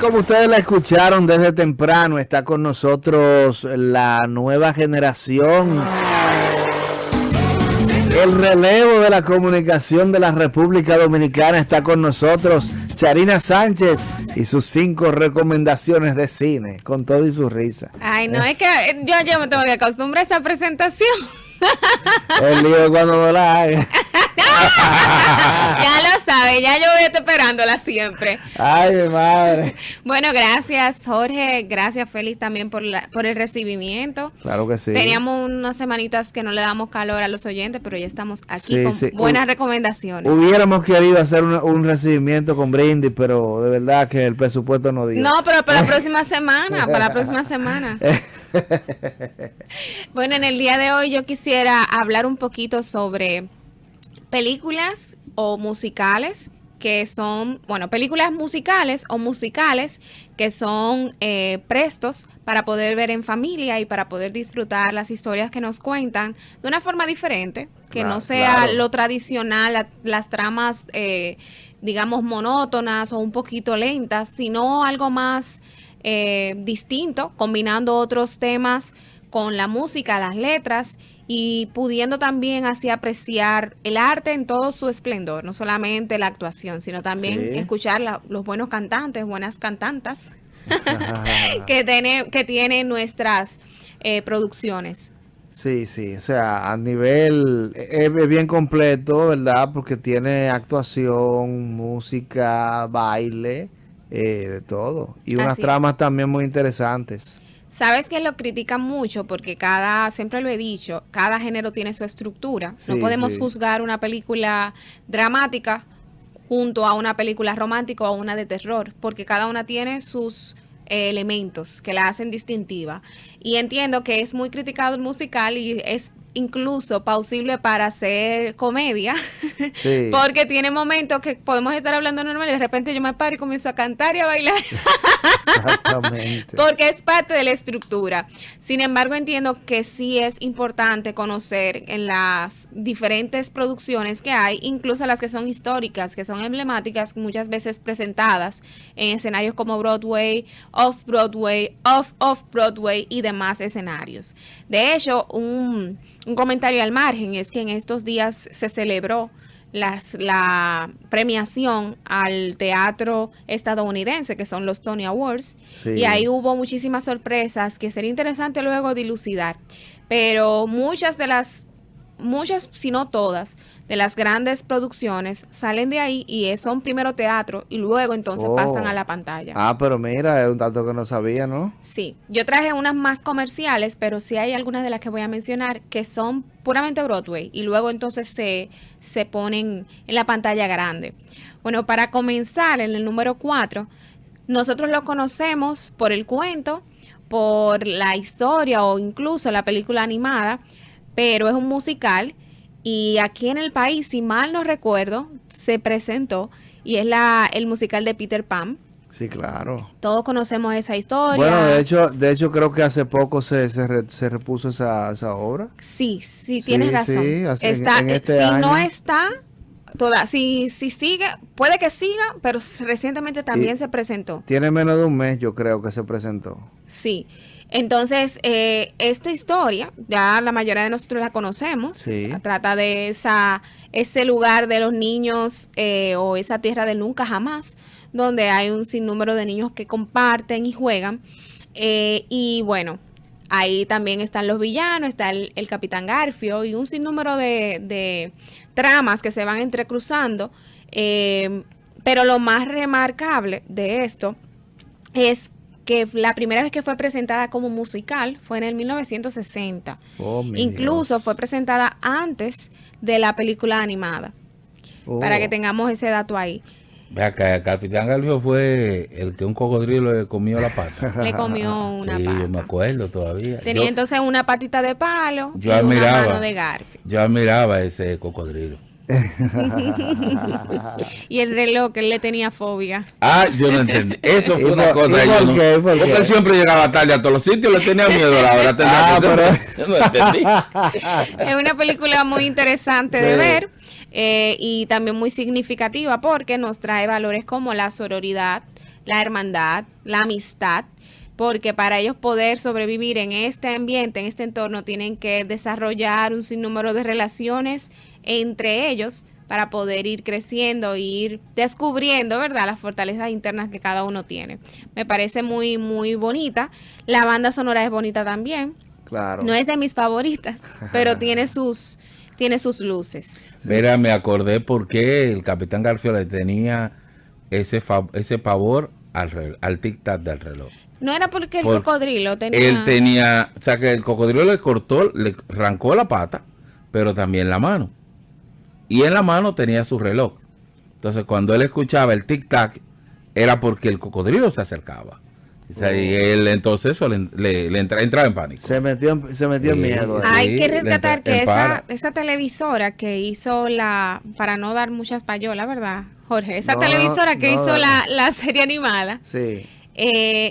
como ustedes la escucharon desde temprano, está con nosotros la nueva generación, el relevo de la comunicación de la República Dominicana. Está con nosotros Charina Sánchez y sus 5 recomendaciones de cine, con todo y su risa. Ay, no, es que yo me tengo que acostumbrar a esa presentación. El lío cuando no la haga. Ya lo sabe, ya yo voy a estar esperándola siempre. Ay, mi madre. Bueno, gracias Jorge, gracias Félix también por el recibimiento. Claro que sí. Teníamos unas semanitas que no le damos calor a los oyentes, pero ya estamos aquí Sí, con sí. buenas recomendaciones. Hubiéramos querido hacer un recibimiento con brindis, pero de verdad que el presupuesto no dio. No, pero para la próxima semana, para la próxima semana. Bueno, en el día de hoy yo quisiera hablar un poquito sobre películas o musicales que son, bueno, películas musicales o musicales que son prestos para poder ver en familia y para poder disfrutar las historias que nos cuentan de una forma diferente, que no sea lo tradicional, las tramas, digamos, monótonas o un poquito lentas, sino algo más distinto, combinando otros temas con la música, las letras, y pudiendo también así apreciar el arte en todo su esplendor, no solamente la actuación, sino también escuchar los buenos cantantes, buenas cantantas que tienen nuestras producciones. Sí, sí, o sea, a nivel es bien completo, ¿verdad? Porque tiene actuación, música, baile, de todo. Y unas tramas también muy interesantes. Sabes que lo critican mucho porque siempre lo he dicho, cada género tiene su estructura. Sí, no podemos sí. juzgar una película dramática junto a una película romántica o una de terror, porque cada una tiene sus elementos que la hacen distintiva. Y entiendo que es muy criticado el musical y es incluso plausible para hacer comedia, Sí. porque tiene momentos que podemos estar hablando normal y de repente yo me paro y comienzo a cantar y a bailar. Exactamente. Porque es parte de la estructura. Sin embargo, entiendo que sí es importante conocer en las diferentes producciones que hay, incluso las que son históricas, que son emblemáticas, muchas veces presentadas en escenarios como Broadway, Off-Broadway, Off-Broadway y demás escenarios. De hecho, un comentario al margen es que en estos días se celebró la premiación al teatro estadounidense, que son los Tony Awards, y ahí hubo muchísimas sorpresas que sería interesante luego dilucidar, pero muchas, si no todas, de las grandes producciones salen de ahí y son primero teatro y luego entonces pasan a la pantalla. Ah, pero mira, es un dato que no sabía, ¿no? Sí, yo traje unas más comerciales, pero sí hay algunas de las que voy a mencionar que son puramente Broadway y luego entonces se ponen en la pantalla grande. Bueno, para comenzar, en el número 4, nosotros lo conocemos por el cuento, por la historia o incluso la película animada, pero es un musical y aquí en el país, si mal no recuerdo, se presentó y es el musical de Peter Pan. Sí, claro. Todos conocemos esa historia. Bueno, de hecho creo que hace poco se repuso esa obra. Sí, tienes razón. Sí, en este si año. No está, si sigue, puede que siga, pero recientemente también se presentó. Tiene menos de un mes, yo creo que se presentó. Sí. Entonces, esta historia, ya la mayoría de nosotros la conocemos. Sí. Trata de ese lugar de los niños o esa tierra del nunca jamás, donde hay un sinnúmero de niños que comparten y juegan. Y bueno, ahí también están los villanos, está el Capitán Garfio y un sinnúmero de tramas que se van entrecruzando. Pero lo más remarcable de esto es que la primera vez que fue presentada como musical fue en el 1960. Incluso fue presentada antes de la película animada. Para que tengamos ese dato ahí. Ve acá, el Capitán Garfio fue el que un cocodrilo le comió la pata. Le comió una pata. Yo me acuerdo todavía. Tenía entonces una patita de palo y una mano de Garfio. Yo admiraba ese cocodrilo. Y el reloj, que él le tenía fobia. Ah, yo no entendí. Eso fue una cosa. Porque él siempre llegaba tarde a todos los sitios, le tenía miedo a la hora. Pero yo no entendí. Es una película muy interesante de ver. Y también muy significativa porque nos trae valores como la sororidad, la hermandad, la amistad, porque para ellos poder sobrevivir en este ambiente, en este entorno, tienen que desarrollar un sinnúmero de relaciones entre ellos para poder ir creciendo e ir descubriendo, ¿verdad?, las fortalezas internas que cada uno tiene. Me parece muy, muy bonita. La banda sonora es bonita también. Claro. No es de mis favoritas, pero tiene sus luces. Mira, me acordé por qué el Capitán Garfio le tenía ese pavor al tic-tac del reloj. No era porque el cocodrilo tenía... Él tenía, o sea que el cocodrilo le arrancó la pata, pero también la mano. Y en la mano tenía su reloj. Entonces cuando él escuchaba el tic-tac, era porque el cocodrilo se acercaba. O sea, y él entonces eso le entraba en pánico. Se metió en miedo. Hay que rescatar que esa televisora que hizo para no dar muchas payolas, ¿verdad, Jorge? Esa televisora que hizo la serie animada. Sí.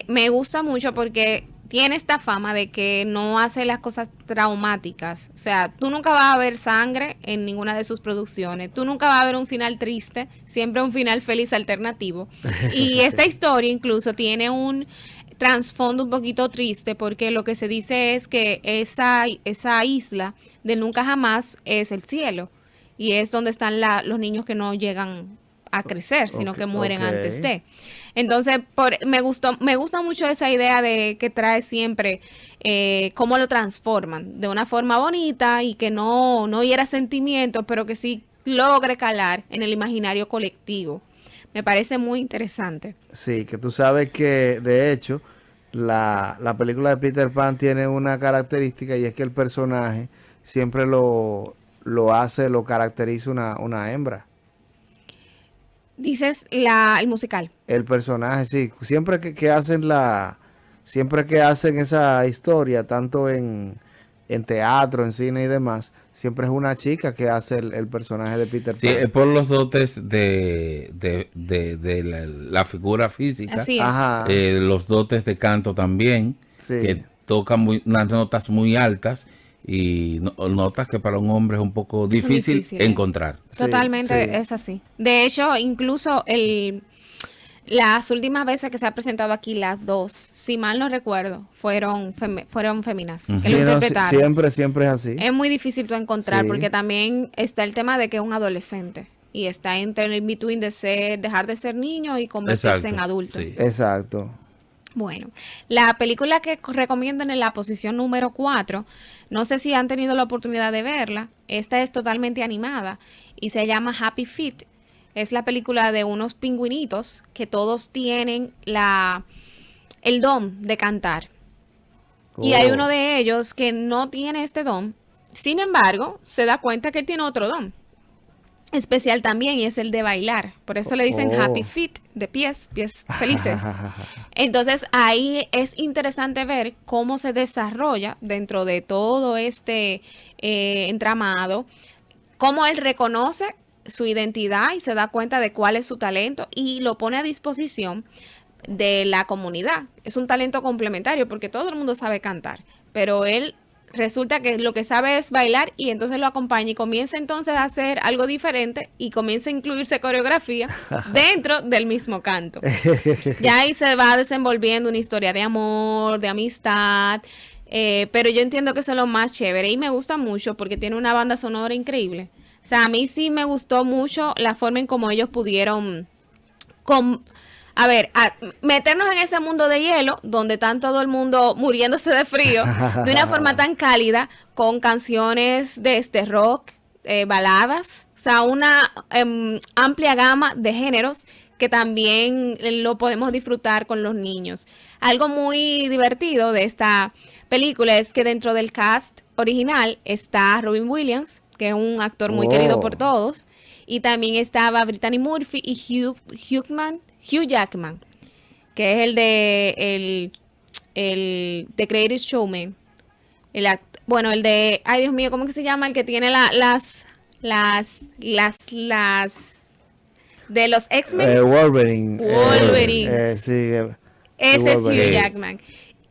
Me gusta mucho porque tiene esta fama de que no hace las cosas traumáticas. O sea, tú nunca vas a ver sangre en ninguna de sus producciones. Tú nunca vas a ver un final triste, siempre un final feliz alternativo. Y esta historia incluso tiene un trasfondo un poquito triste porque lo que se dice es que esa isla del nunca jamás es el cielo. Y es donde están los niños que no llegan a crecer, sino que mueren antes de. Entonces, me gusta mucho esa idea de que trae siempre cómo lo transforman de una forma bonita y que no hiera sentimientos, pero que sí logre calar en el imaginario colectivo. Me parece muy interesante. Sí, que tú sabes que de hecho la película de Peter Pan tiene una característica y es que el personaje siempre lo caracteriza una hembra. Dices el musical. El personaje, sí. Siempre que hacen esa historia, tanto en teatro, en cine y demás, siempre es una chica que hace el personaje de Peter Pan. Sí, es por los dotes de la figura física. Así es. Ajá. Los dotes de canto también, Sí. que tocan unas notas muy altas y notas que para un hombre es un poco difícil encontrar. Totalmente, sí. es así. De hecho, incluso las últimas veces que se ha presentado aquí, las dos, si mal no recuerdo, fueron féminas que lo interpretaron. Siempre es así. Es muy difícil tú encontrar porque también está el tema de que es un adolescente y está entre el in-between de dejar de ser niño y convertirse en adulto. Sí. Exacto. Bueno, la película que recomiendan en la posición número 4, no sé si han tenido la oportunidad de verla, esta es totalmente animada y se llama Happy Feet. Es la película de unos pingüinitos que todos tienen el don de cantar. Y hay uno de ellos que no tiene este don, sin embargo, se da cuenta que él tiene otro don especial también y es el de bailar. Por eso le dicen Happy Feet, de pies felices. Entonces ahí es interesante ver cómo se desarrolla dentro de todo este entramado, cómo él reconoce su identidad y se da cuenta de cuál es su talento y lo pone a disposición de la comunidad. Es un talento complementario porque todo el mundo sabe cantar, pero él resulta que lo que sabe es bailar y entonces lo acompaña y comienza entonces a hacer algo diferente y comienza a incluirse coreografía dentro del mismo canto. Ya ahí se va desenvolviendo una historia de amor, de amistad, pero yo entiendo que eso es lo más chévere y me gusta mucho porque tiene una banda sonora increíble. O sea, a mí sí me gustó mucho la forma en cómo ellos pudieron meternos en ese mundo de hielo, donde está todo el mundo muriéndose de frío, de una forma tan cálida, con canciones de rock, baladas, o sea, una amplia gama de géneros que también lo podemos disfrutar con los niños. Algo muy divertido de esta película es que dentro del cast original está Robin Williams, que es un actor muy querido por todos, y también estaba Brittany Murphy y Hugh Jackman, que es el de The Greatest Showman. El de, ay Dios mío, ¿cómo que se llama? El que tiene las de los X-Men. Wolverine. Sí. Ese es Hugh Jackman.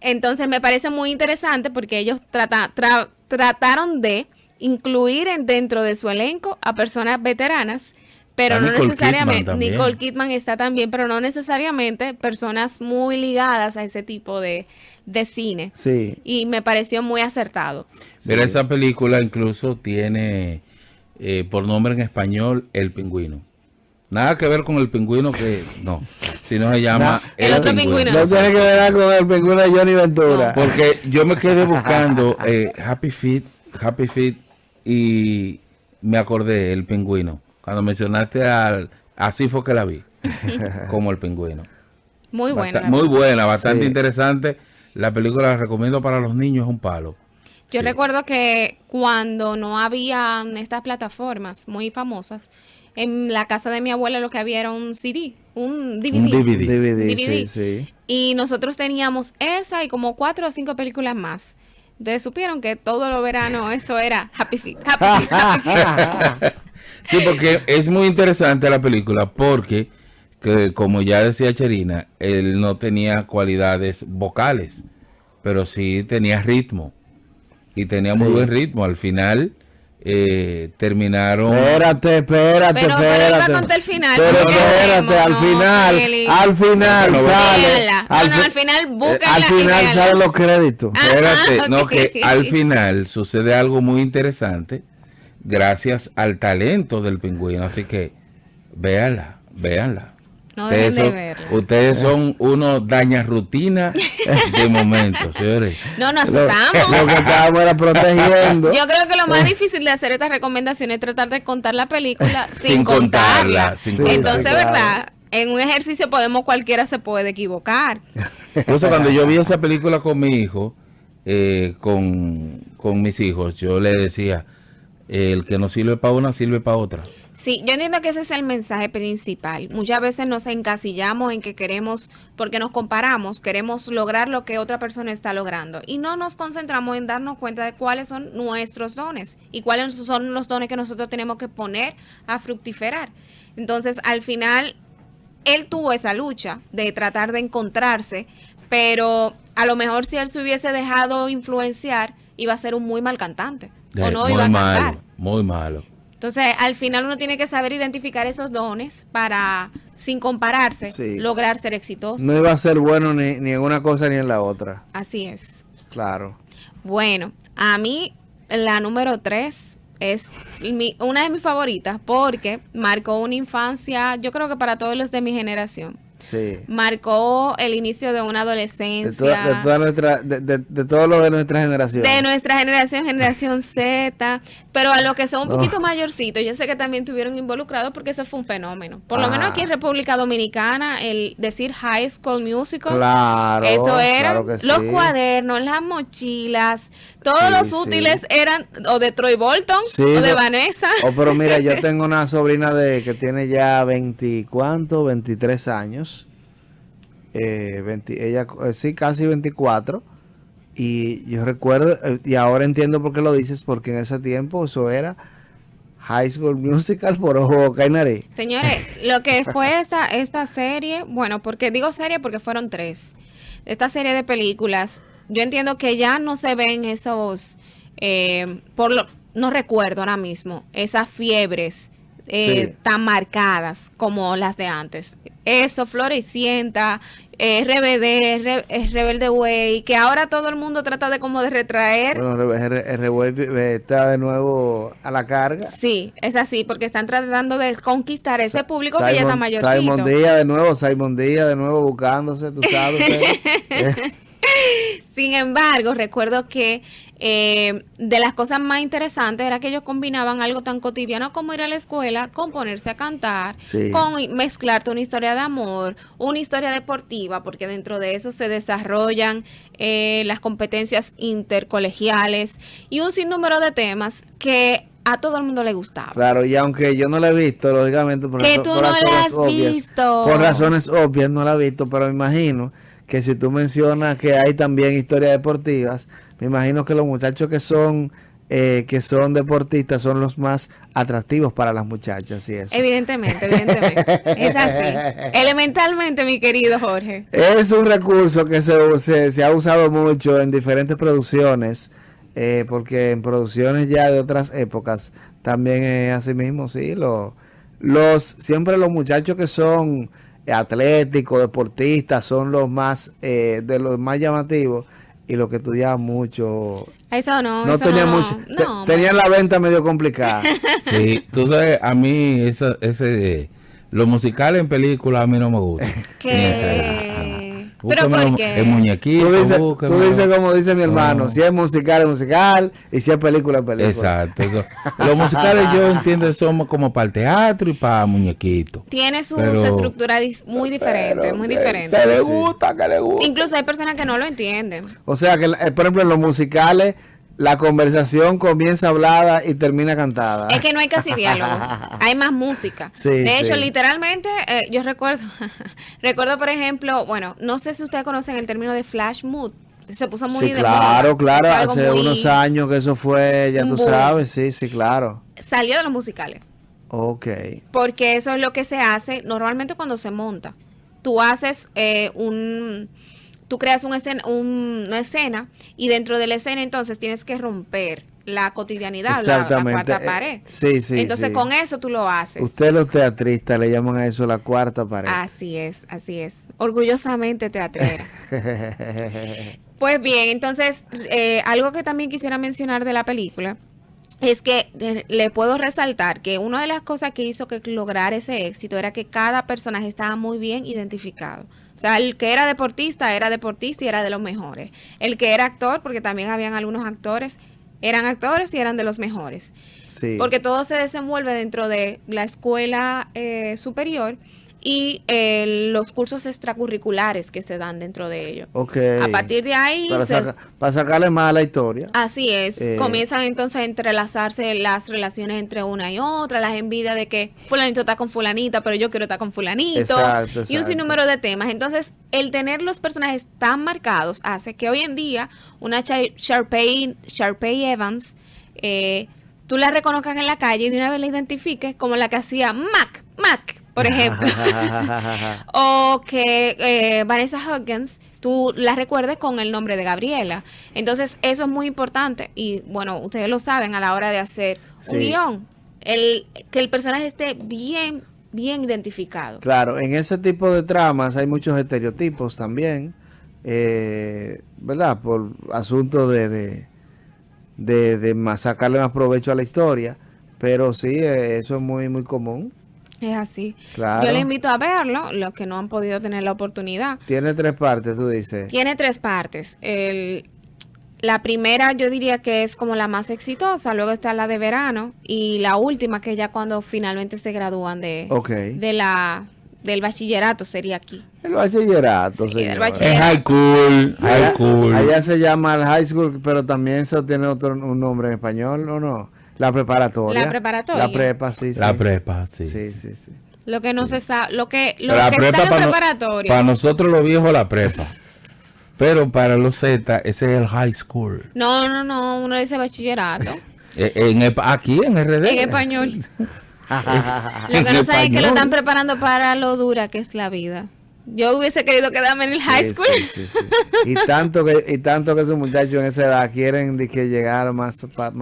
Entonces me parece muy interesante porque ellos trataron de incluir dentro de su elenco a personas veteranas, pero Está no Nicole necesariamente, Kidman también. Nicole Kidman está también, pero no necesariamente personas muy ligadas a ese tipo de cine. Sí. Y me pareció muy acertado. Mira, Sí. esa película incluso tiene por nombre en español El Pingüino. Nada que ver con el pingüino que no, sino se llama El otro pingüino. No tiene que ver nada con el pingüino de Johnny Ventura. Porque yo me quedé buscando Happy Feet y me acordé El Pingüino. Cuando mencionaste así fue que la vi, como El Pingüino. Muy buena. Muy buena, bastante Sí. interesante. La película la recomiendo para los niños, es un palo. Yo Sí. recuerdo que cuando no había estas plataformas muy famosas, en la casa de mi abuela lo que había era un CD, un DVD. Un DVD. DVD, DVD. sí, sí. Y nosotros teníamos esa y como 4 o 5 películas más. Entonces supieron que todo los veranos eso era Happy Feet, Happy Feet, Happy Feet. Sí, porque es muy interesante la película porque, que, como ya decía Cherina, él no tenía cualidades vocales, pero sí tenía ritmo. Y tenía muy Sí. buen ritmo. Al final terminaron... Espérate. Pero iba a contar el final. Pero porque espérate, queremos, al no, final Félix. sale. Véanla. Al final búsquenla Al y final véanla. salen los créditos. Ah. Espérate, no, ok. que al final sucede algo muy interesante gracias al talento del pingüino. Así que véanla. No dejen de son, verla. ustedes son unos dañas rutina de momento, señores. No, nos Lo asustamos. que estábamos era protegiendo. Yo creo que lo más difícil de hacer estas recomendaciones es tratar de contar la película sin Sin contarla. contarla, sin Entonces, contarla. ¿verdad? En un ejercicio cualquiera se puede equivocar. Incluso cuando yo vi esa película con mi hijo, con mis hijos, yo le decía, el que no sirve para una, sirve para otra. Sí, yo entiendo que ese es el mensaje principal. Muchas veces nos encasillamos en que queremos, porque nos comparamos, queremos lograr lo que otra persona está logrando y no nos concentramos en darnos cuenta de cuáles son nuestros dones y cuáles son los dones que nosotros tenemos que poner a fructiferar. Entonces, al final, él tuvo esa lucha de tratar de encontrarse, pero a lo mejor si él se hubiese dejado influenciar, iba a ser un muy mal cantante o no Muy iba a cantar. malo, muy malo. Entonces, al final uno tiene que saber identificar esos dones para, sin compararse, Sí. lograr ser exitoso. No iba a ser bueno ni en una cosa ni en la otra. Así es. Claro. Bueno, a mí la número 3 es una de mis favoritas porque marcó una infancia, yo creo que para todos los de mi generación. Sí. Marcó el inicio de una adolescencia. De todo lo de nuestra generación. De nuestra generación, generación Z, pero a los que son un No. poquito mayorcitos, yo sé que también estuvieron involucrados porque eso fue un fenómeno. Por lo Ah. menos aquí en República Dominicana, el decir High School Musical, Claro. eso era, claro que los sí. cuadernos, las mochilas, todos Sí, los sí. útiles eran o de Troy Bolton Sí, o de no. Vanessa. Oh, pero mira, yo tengo una sobrina que tiene ya 23 años. Ella, sí, casi 24. Y yo recuerdo, y ahora entiendo por qué lo dices, porque en ese tiempo eso era High School Musical por ojo, boca y nariz. Señores, lo que fue esta serie, bueno, porque digo serie porque fueron 3. Esta serie de películas, yo entiendo que ya no se ven esos, no recuerdo ahora mismo, esas fiebres Sí. tan marcadas como las de antes. Eso, Floricienta, RBD, Rebelde Way, que ahora todo el mundo trata de como de retraer. Bueno, está de nuevo a la carga. Sí, es así, porque están tratando de conquistar ese público que ya está mayorcito. Simon Díaz de nuevo buscándose, tú sabes. Sin embargo, recuerdo que de las cosas más interesantes era que ellos combinaban algo tan cotidiano como ir a la escuela con ponerse a cantar, Sí. con mezclarte una historia de amor, una historia deportiva, porque dentro de eso se desarrollan las competencias intercolegiales y un sinnúmero de temas que a todo el mundo le gustaba. Claro, y aunque yo no la he visto, lógicamente, Que tú no la has visto. por razones obvias no la he visto, pero me imagino que si tú mencionas que hay también historias deportivas, me imagino que los muchachos que son deportistas son los más atractivos para las muchachas y eso. Evidentemente. Es así. Elementalmente, mi querido Jorge. Es un recurso que se ha usado mucho en diferentes producciones, porque en producciones ya de otras épocas también así mismo, sí, siempre los muchachos que son atléticos, deportistas, son los más, de los más llamativos, y los que estudiaban mucho, Eso tenían no, mucho, no, tenían la venta medio complicada. Sí, tú sabes, a mí los musicales en películas a mí no me gustan. ¿Qué? ¿Pero Búsqueme por qué? el muñequito, Tú dices como dice mi hermano, No. si es musical, es musical, y si es película, es película. Exacto. Los musicales yo entiendo son como para el teatro y para muñequitos. Tiene su Pero- estructura muy diferente, muy diferente. Que le Sí. gusta, que le gusta. Incluso hay personas que no lo entienden. O sea que, por ejemplo, en los musicales, la conversación comienza hablada y termina cantada. Es que no hay casi diálogos, hay más música. Sí, de hecho, sí. literalmente, yo recuerdo, por ejemplo, bueno, no sé si ustedes conocen el término de flash mood. Se puso muy Sí, de claro, moda. claro, Fue algo hace muy- unos años que eso fue, ya un tú boom. sabes, sí, claro. Salió de los musicales. Ok. Porque eso es lo que se hace normalmente cuando se monta. Tú haces tú creas una escena y dentro de la escena entonces tienes que romper la cotidianidad, la Exactamente. cuarta pared. Sí, sí, Entonces sí. con eso tú lo haces. Ustedes los teatristas le llaman a eso la cuarta pared. Así es, así es. Orgullosamente teatrera. Pues bien, entonces, algo que también quisiera mencionar de la película es que le puedo resaltar que una de las cosas que hizo que lograr ese éxito era que cada personaje estaba muy bien identificado. O sea, el que era deportista y era de los mejores. El que era actor, porque también habían algunos actores, eran actores y eran de los mejores. Sí. Porque todo se desenvuelve dentro de la escuela superior y los cursos extracurriculares que se dan dentro de ello. Ok. A partir de ahí, Para sacarle más a la historia. así es, Eh. comienzan entonces a entrelazarse las relaciones entre una y otra, las envidias de que fulanito está con fulanita, pero yo quiero estar con fulanito, Exacto, y un exacto. sinnúmero de temas. Entonces, el tener los personajes tan marcados hace que hoy en día una Sharpay Evans, tú la reconozcas en la calle y de una vez la identifiques como la que hacía Mac, por ejemplo. O que Vanessa Hudgens, tú la recuerdes con el nombre de Gabriela. Entonces, eso es muy importante. Y bueno, ustedes lo saben a la hora de hacer un Sí. guión. Que el personaje esté bien identificado. Claro, en ese tipo de tramas hay muchos estereotipos también, ¿verdad? Por asunto de sacarle más provecho a la historia, pero sí, eso es muy, muy común. Es así. Claro. Yo les invito a verlo, los que no han podido tener la oportunidad. Tiene 3 partes, tú dices. Tiene 3 partes. La primera yo diría que es como la más exitosa, luego está la de verano y la última que ya cuando finalmente se gradúan Ok. del bachillerato sería aquí. El bachillerato, Sí, señor. el bachillerato. Es high cool, high Allá, cool. allá se llama el high school, pero también eso tiene un nombre en español, ¿o no? La preparatoria. La preparatoria. La prepa, sí, sí. La prepa, sí. Sí, sí, sí. Lo que no se sabe, lo que La está prepa en la para preparatoria. para nosotros los viejos la prepa. Pero para los Z, ese es el high school. No, uno dice bachillerato Aquí en RD. en español. Lo En que no saben es que lo español. están preparando para lo dura que es la vida. Yo hubiese querido quedarme en el high Sí, school. sí, sí, sí. Y tanto que esos muchachos en esa edad quieren de que llegar más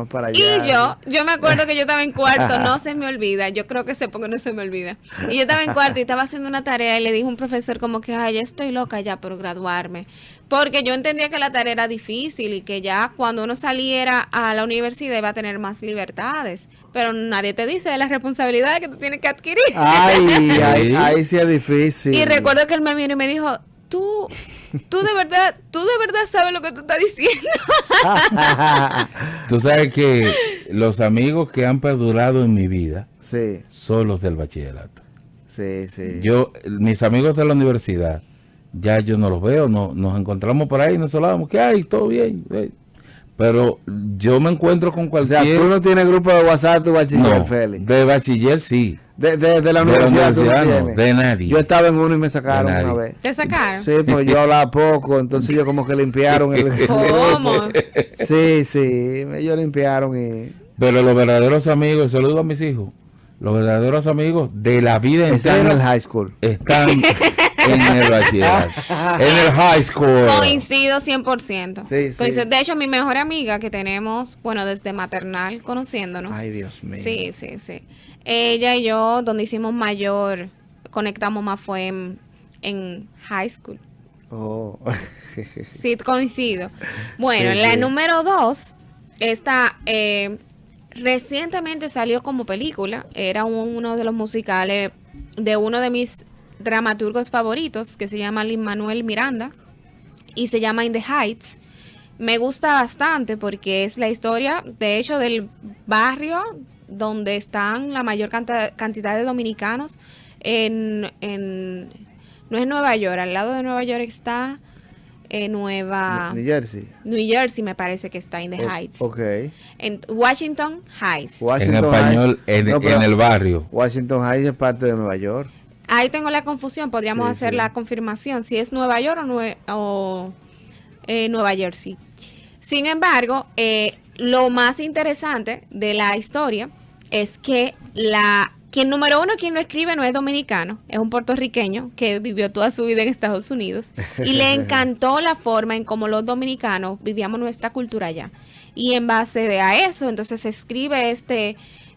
para allá. Y yo me acuerdo que yo estaba en cuarto, no se me olvida, yo creo que sé porque no se me olvida. Y yo estaba en cuarto y estaba haciendo una tarea y le dije a un profesor como que, ay, ya estoy loca ya por graduarme. Porque yo entendía que la tarea era difícil y que ya cuando uno saliera a la universidad iba a tener más libertades. Pero nadie te dice de las responsabilidades que tú tienes que adquirir. Ahí sí es difícil. Y recuerdo que él me miró y me dijo, tú de verdad sabes lo que tú estás diciendo. Tú sabes que los amigos que han perdurado en mi vida Sí, son los del bachillerato. sí, sí. Mis amigos de la universidad, ya yo no los veo, nos encontramos por ahí, nos hablamos, ¿qué hay? Todo bien. Pero yo me encuentro con O sea, cualquier... tú no tienes grupo de WhatsApp, tu bachiller, no, Félix. de bachiller sí. De la universidad, tú no no, tienes. de nadie. Yo estaba en uno y me sacaron De nadie. una vez. ¿Te sacaron? Sí, pues yo hablaba poco, entonces yo como que limpiaron el... ¿Cómo? Sí, sí, ellos limpiaron y... Pero los verdaderos amigos, se lo digo a mis hijos, los verdaderos amigos de la vida Están en el entera high school. están En el bachillerato. En el high school. Coincido 100%. Sí, sí. Coincido. De hecho, mi mejor amiga que tenemos, bueno, desde maternal conociéndonos. Ay, Dios mío. Sí, sí, sí. Ella y yo, donde hicimos mayor, conectamos más fue en high school. Oh. Sí, coincido. Bueno, Sí, la sí. número 2, esta recientemente salió como película. Era uno de los musicales de uno de mis dramaturgos favoritos, que se llama Lin-Manuel Miranda, y se llama In the Heights. Me gusta bastante porque es la historia, de hecho, del barrio donde están la mayor cantidad de dominicanos no es Nueva York, al lado de Nueva York está New Jersey. New Jersey, me parece que está in the Heights. Ok. En Washington Heights. En Washington español, Heights. No, en pero el barrio. Washington Heights es parte de Nueva York. Ahí tengo la confusión, podríamos Sí, hacer sí. la confirmación si es Nueva York o Nueva Jersey. Sin embargo, lo más interesante de la historia es que quien número uno, quien lo escribe no es dominicano, es un puertorriqueño que vivió toda su vida en Estados Unidos y le encantó la forma en cómo los dominicanos vivíamos nuestra cultura allá. Y en base a eso, entonces se escribe este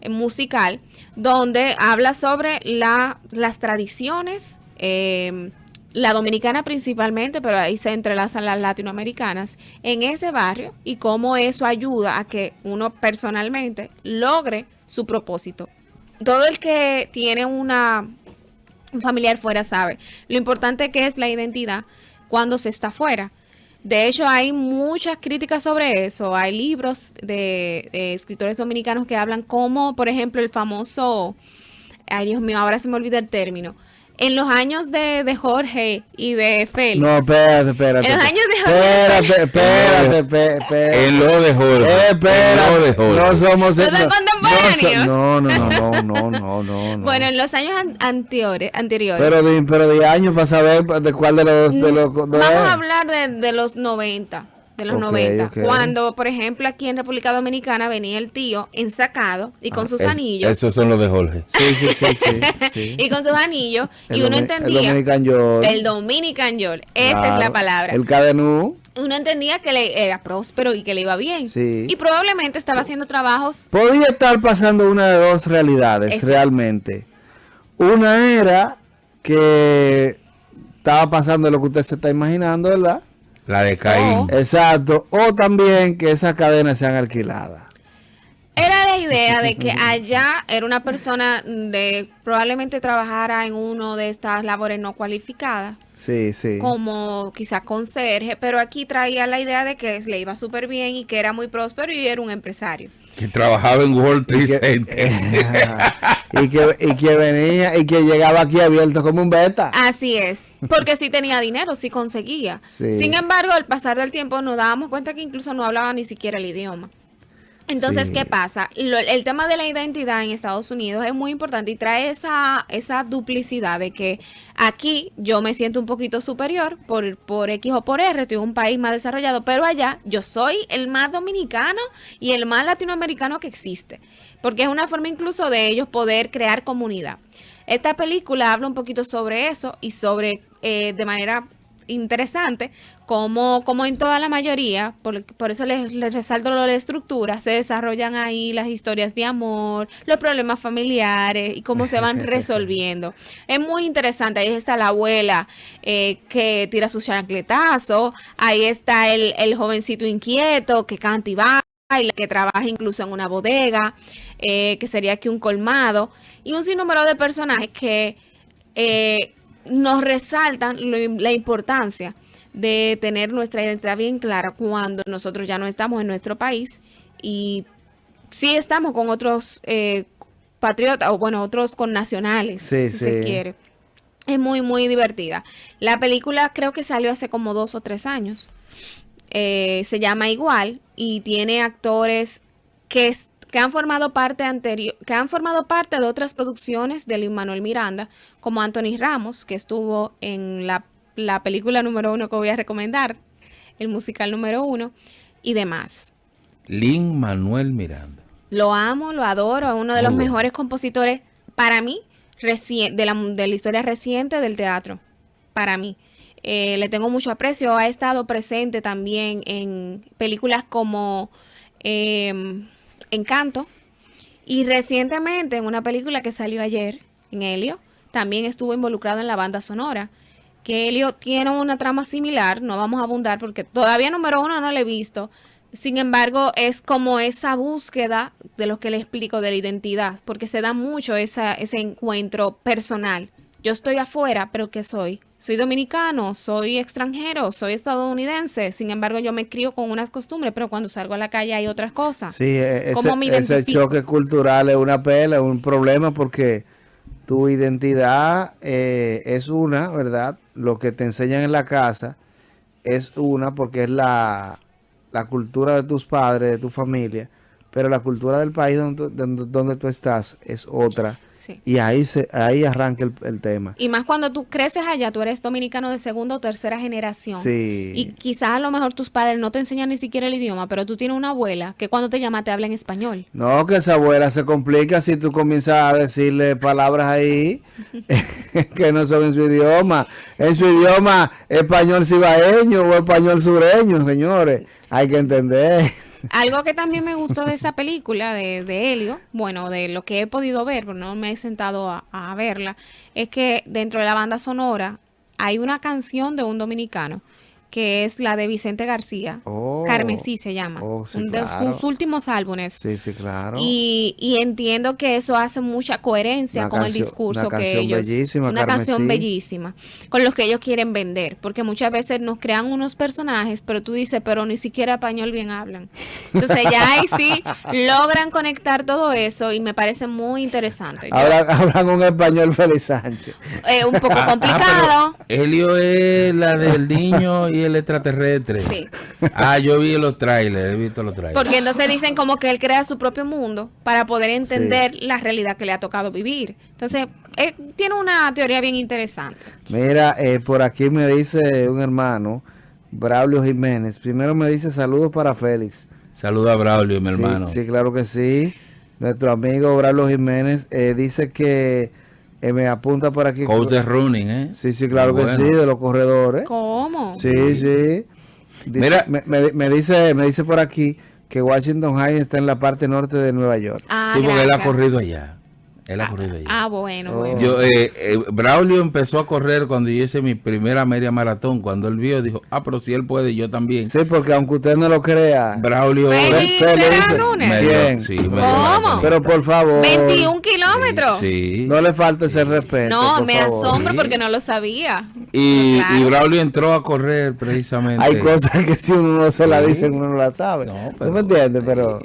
musical donde habla sobre las tradiciones, la dominicana principalmente, pero ahí se entrelazan las latinoamericanas en ese barrio y cómo eso ayuda a que uno personalmente logre su propósito. Todo el que tiene un familiar fuera sabe lo importante que es la identidad cuando se está fuera. De hecho, hay muchas críticas sobre eso. Hay libros de escritores dominicanos que hablan como, por ejemplo, el famoso, ay Dios mío, ahora se me olvida el término. En los años de Jorge y de Félix. No, espérate. En los años de Espérate. En lo de Jorge. Espérate. En lo de Jorge. No somos... ¿No son contemporáneos? No. Bueno, en los años anteriores. Pero de años para saber de cuál de los... Vamos a hablar de los 90. De los Ok, 90. ok. Cuando, por ejemplo, aquí en República Dominicana venía el tío ensacado y con sus anillos. Esos son los de Jorge. Sí. Y con sus anillos. Y uno entendía. El Dominican York. El Dominican York. Esa Claro. es la palabra. El cadenú. Uno entendía que le era próspero y que le iba bien. Sí. Y probablemente estaba haciendo trabajos. Podía estar pasando una de dos realidades, Exacto. realmente. Una era que estaba pasando lo que usted se está imaginando, ¿verdad? La de Caín. Exacto. O también que esas cadenas sean alquiladas. Era la idea de que allá era una persona de probablemente trabajara en uno de estas labores no cualificadas, Sí. como quizás conserje, pero aquí traía la idea de que le iba súper bien y que era muy próspero y era un empresario. Que trabajaba en World Y Trade que, Center. y que venía y que llegaba aquí abierto como un beta. Así es, porque sí tenía dinero, sí conseguía. Sí. Sin embargo, al pasar del tiempo nos dábamos cuenta que incluso no hablaba ni siquiera el idioma. Entonces, Sí. ¿qué pasa? El tema de la identidad en Estados Unidos es muy importante y trae esa duplicidad de que aquí yo me siento un poquito superior por X o por R, estoy en un país más desarrollado, pero allá yo soy el más dominicano y el más latinoamericano que existe, porque es una forma incluso de ellos poder crear comunidad. Esta película habla un poquito sobre eso y sobre, de manera interesante, como en toda la mayoría, por eso les resalto lo de la estructura, se desarrollan ahí las historias de amor, los problemas familiares y cómo se van resolviendo. Es muy interesante, ahí está la abuela que tira su chancletazo, ahí está el jovencito inquieto que canta y baila, que trabaja incluso en una bodega, que sería aquí un colmado, y un sinnúmero de personajes que nos resaltan la importancia de tener nuestra identidad bien clara cuando nosotros ya no estamos en nuestro país y sí estamos con otros patriotas o bueno, otros connacionales, si se quiere. Es muy, muy divertida. La película creo que salió hace como 2 o 3 años. Se llama igual y tiene actores que han formado parte de otras producciones de Lin-Manuel Miranda, como Anthony Ramos, que estuvo en la película número 1 que voy a recomendar, el musical número 1, y demás. Lin-Manuel Miranda. Lo amo, lo adoro, es uno de los mejores compositores, para mí, de la historia reciente del teatro. para mí. Le tengo mucho aprecio. Ha estado presente también en películas como Encanto. Y recientemente en una película que salió ayer, en Helio, también estuvo involucrado en la banda sonora. Que Helio tiene una trama similar, no vamos a abundar porque todavía número 1 no la he visto. Sin embargo, es como esa búsqueda de lo que le explico de la identidad, porque se da mucho ese encuentro personal. Yo estoy afuera, pero ¿qué soy? Soy dominicano, soy extranjero, soy estadounidense. Sin embargo, yo me crío con unas costumbres, pero cuando salgo a la calle hay otras cosas. Sí, ¿Cómo me ese identifico? choque cultural es una pela, es un problema porque tu identidad es una, ¿verdad? Lo que te enseñan en la casa es una porque es la cultura de tus padres, de tu familia, pero la cultura del país donde tú estás es otra. Sí. Y ahí arranca el tema. Y más cuando tú creces allá, tú eres dominicano de segunda o tercera generación. Sí. Y quizás a lo mejor tus padres no te enseñan ni siquiera el idioma, pero tú tienes una abuela que cuando te llama te habla en español. No, que esa abuela se complica si tú comienzas a decirle palabras ahí que no son en su idioma. En su idioma español cibaeño o español sureño, señores. Hay que entender. Algo que también me gustó de esa película de Helio, bueno, de lo que he podido ver, pero no me he sentado a verla, es que dentro de la banda sonora hay una canción de un dominicano, que es la de Vicente García, Carmesí se llama, Sí, de claro. sus últimos álbumes. Sí, sí, claro. Y entiendo que eso hace mucha coherencia con el discurso que ellos... Bellísima, una canción Carmesí. bellísima, con los que ellos quieren vender, porque muchas veces nos crean unos personajes, pero tú dices, pero ni siquiera español bien hablan. Entonces ya ahí sí logran conectar todo eso y me parece muy interesante. Hablan un español Félix Sánchez. Un poco complicado. Pero Helio es la del niño y el extraterrestre. Sí. Yo vi los trailers, he visto los trailers. Porque entonces dicen como que él crea su propio mundo para poder entender la realidad que le ha tocado vivir. Entonces, tiene una teoría bien interesante. Mira, por aquí me dice un hermano, Braulio Jiménez. Primero me dice saludos para Félix. Saluda a Braulio, mi Sí, hermano. sí, claro que sí. Nuestro amigo Braulio Jiménez dice que me apunta por aquí. Coach de running, ¿eh? Sí, sí, claro Muy que bueno. sí, de los corredores. ¿Cómo? Sí, sí. Dice, Mira. me dice por aquí que Washington High está en la parte norte de Nueva York. Ah, Sí, porque él ha gracias. corrido allá. Él ha corrido allá. Bueno, Oh. bueno. Yo, Braulio empezó a correr cuando yo hice mi primera media maratón. Cuando él vio, dijo, pero si él puede, yo también. Sí, porque aunque usted no lo crea. Braulio Félix, Félix ¿será dice- lunes? me dio- Bien. sí, me dio ¿Cómo? maratonista. Pero por favor, 21 kilómetros. Sí. no le falte ese respeto. No, por me favor. asombro Sí. porque no lo sabía. Y Claro. Braulio entró a correr precisamente. Hay cosas que si uno no se la Sí. dice, uno no la sabe. No, ¿Tú pero- me entiendes? Pero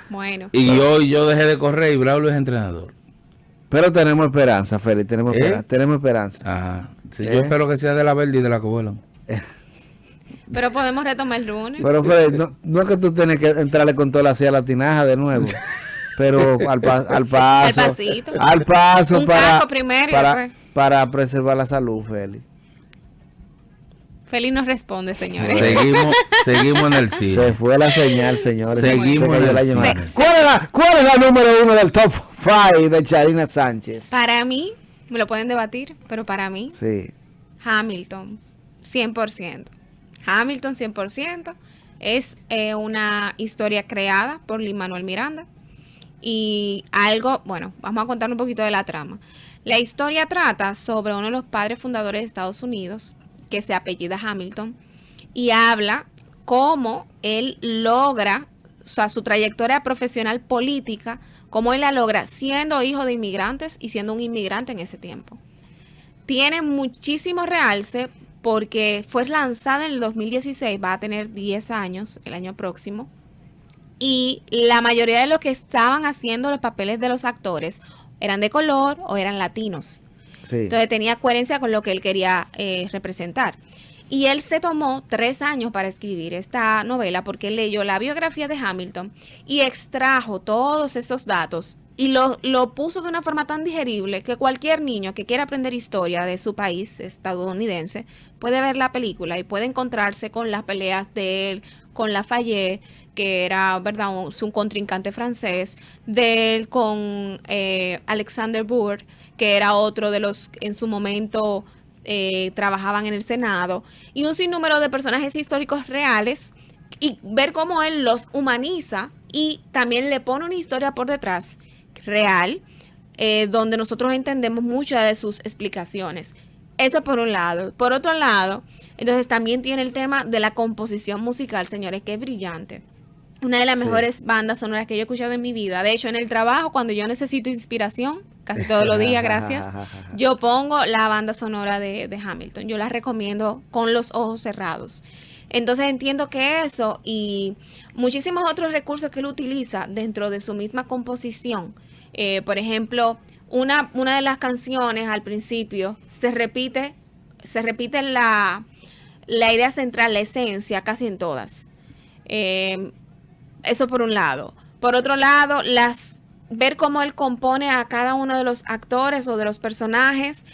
Bueno. Y yo dejé de correr y Braulio es entrenador. tenemos esperanza, Félix. Tenemos ¿Eh? esperanza. Tenemos esperanza. Ajá. Sí, ¿Eh? yo espero que sea de la verde y de la que vuelan. Pero podemos retomar el lunes. Pero Félix, no es que tú tienes que entrarle con toda la silla a la tinaja de nuevo. Pero al paso. Al pasito. Al paso Un para, casco primero y después. para preservar la salud, Félix. Félix nos responde, señores. Seguimos en el Se cine. fue la señal, señores. Seguimos Se cayó en la el llamada. cine. ¿Cuál es la número 1 del top 5 de Charina Sánchez? Para mí, me lo pueden debatir, pero para mí, Sí. Hamilton, 100%. Hamilton, 100%. Es una historia creada por Lin-Manuel Miranda. Y algo, bueno, vamos a contar un poquito de la trama. La historia trata sobre uno de los padres fundadores de Estados Unidos, que se apellida Hamilton, y habla cómo él logra, o sea, su trayectoria profesional política, cómo él la logra siendo hijo de inmigrantes y siendo un inmigrante en ese tiempo. Tiene muchísimo realce porque fue lanzada en el 2016, va a tener 10 años el año próximo, y la mayoría de los que estaban haciendo los papeles de los actores eran de color o eran latinos. Sí. Entonces tenía coherencia con lo que él quería representar. Y él se tomó 3 años para escribir esta novela porque leyó la biografía de Hamilton y extrajo todos esos datos y lo puso de una forma tan digerible que cualquier niño que quiera aprender historia de su país estadounidense puede ver la película y puede encontrarse con las peleas de él, con Lafayette, que era, ¿verdad?, un contrincante francés, de él con Alexander Burr, que era otro de los, en su momento, trabajaban en el Senado, y un sinnúmero de personajes históricos reales, y ver cómo él los humaniza y también le pone una historia por detrás real, donde nosotros entendemos muchas de sus explicaciones. Eso por un lado. Por otro lado, entonces también tiene el tema de la composición musical, señores, que es brillante. Una de las mejores bandas sonoras que yo he escuchado en mi vida. De hecho, en el trabajo, cuando yo necesito inspiración, casi todos los días, gracias, yo pongo la banda sonora de Hamilton. Yo la recomiendo con los ojos cerrados. Entonces entiendo que eso y muchísimos otros recursos que él utiliza dentro de su misma composición. Por ejemplo, una de las canciones al principio se repite la idea central, la esencia, casi en todas. Eso por un lado. Por otro lado, ver cómo él compone a cada uno de los actores o de los personajes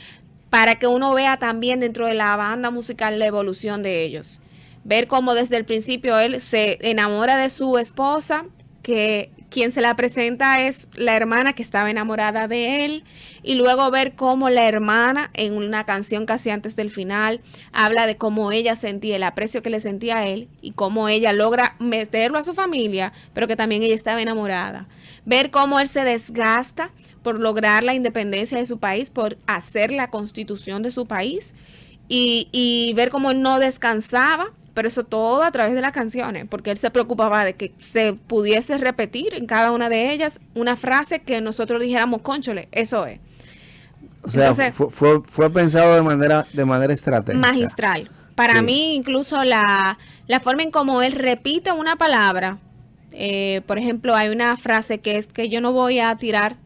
para que uno vea también dentro de la banda musical la evolución de ellos. Ver cómo desde el principio él se enamora de su esposa, que quien se la presenta es la hermana que estaba enamorada de él, y luego ver cómo la hermana en una canción casi antes del final habla de cómo ella sentía el aprecio que le sentía a él y cómo ella logra meterlo a su familia, pero que también ella estaba enamorada. Ver cómo él se desgasta por lograr la independencia de su país, por hacer la constitución de su país, y ver cómo él no descansaba, pero eso todo a través de las canciones, porque él se preocupaba de que se pudiese repetir en cada una de ellas una frase que nosotros dijéramos, cónchole, eso es. O sea, entonces, fue pensado de manera estratégica. Magistral. Para mí, incluso la forma en cómo él repite una palabra, por ejemplo, hay una frase que es que yo no voy a tirar,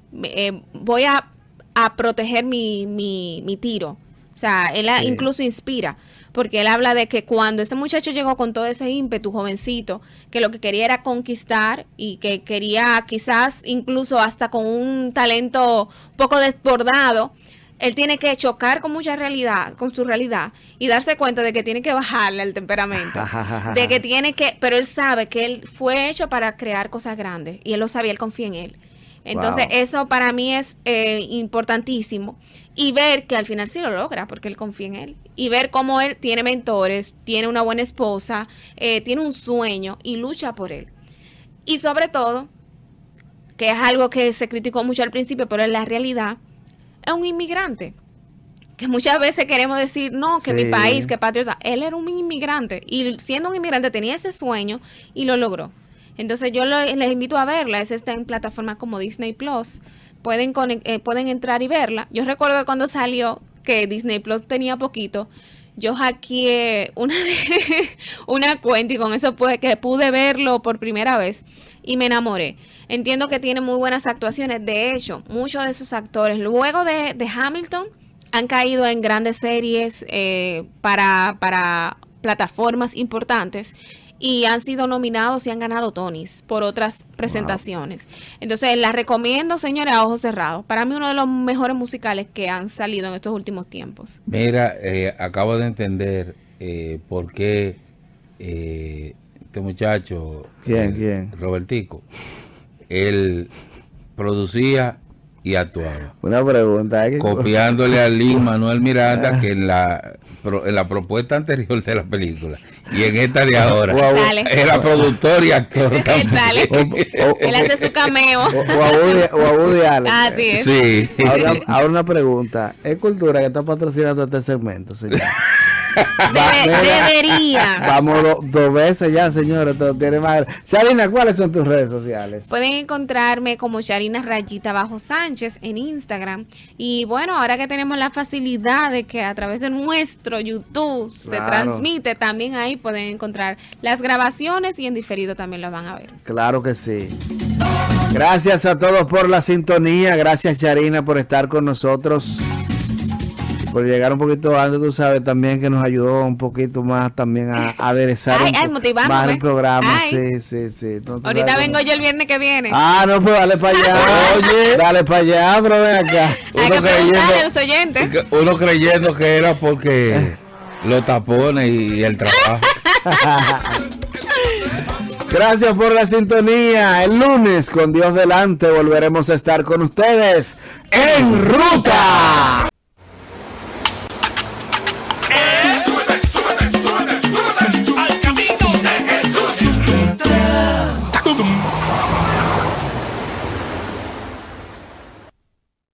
voy a proteger mi tiro. O sea, él incluso inspira, porque él habla de que cuando ese muchacho llegó con todo ese ímpetu, jovencito, que lo que quería era conquistar y que quería quizás incluso hasta con un talento un poco desbordado, él tiene que chocar con mucha realidad, con su realidad, y darse cuenta de que tiene que bajarle el temperamento, de que pero él sabe que él fue hecho para crear cosas grandes, y él lo sabía, él confía en él. Entonces, eso para mí es importantísimo. Y ver que al final sí lo logra, porque él confía en él. Y ver cómo él tiene mentores, tiene una buena esposa, tiene un sueño y lucha por él. Y sobre todo, que es algo que se criticó mucho al principio, pero en la realidad, es un inmigrante. Que muchas veces queremos decir, no, que mi país, que patriota. Él era un inmigrante. Y siendo un inmigrante tenía ese sueño y lo logró. Entonces yo les invito a verla. Esa está en plataformas como Disney Plus. Pueden entrar y verla. Yo recuerdo cuando salió, que Disney Plus tenía poquito, yo hackeé una cuenta y con eso pude verlo por primera vez y me enamoré. Entiendo que tiene muy buenas actuaciones. De hecho, muchos de esos actores, luego de Hamilton, han caído en grandes series para plataformas importantes. Y han sido nominados y han ganado Tonys por otras presentaciones. Wow. Entonces, la recomiendo, señores, a ojos cerrados. Para mí, uno de los mejores musicales que han salido en estos últimos tiempos. Mira, acabo de entender por qué este muchacho, ¿Quién? Robertico, él producía y actuaba. Una pregunta. Copiándole a Lin-Manuel Miranda, que en la propuesta anterior de la película y en esta de ahora era productor y actor también. Él hace su cameo. O a Woody Allen. Así es. Sí. Ahora una pregunta. ¿Es Cultura que está patrocinando este segmento, señor? Debería. Vamos dos veces ya, señores. Tiene más. Sharina, ¿cuáles son tus redes sociales? Pueden encontrarme como Sharina _Sánchez en Instagram. Y bueno, ahora que tenemos la facilidad de que a través de nuestro YouTube se transmite, también ahí pueden encontrar las grabaciones y en diferido también lo van a ver. Claro que sí. Gracias a todos por la sintonía. Gracias, Sharina, por estar con nosotros. Por llegar un poquito antes, tú sabes, también que nos ayudó un poquito más también a aderezar más el programa. Sí. Ahorita vengo yo el viernes que viene. No, pues dale para allá. Oye, dale para allá, pero ven acá. Hay que preguntarle a los oyentes. Uno creyendo que era porque los tapones y el trabajo. Gracias por la sintonía. El lunes, con Dios delante, volveremos a estar con ustedes en Ruta.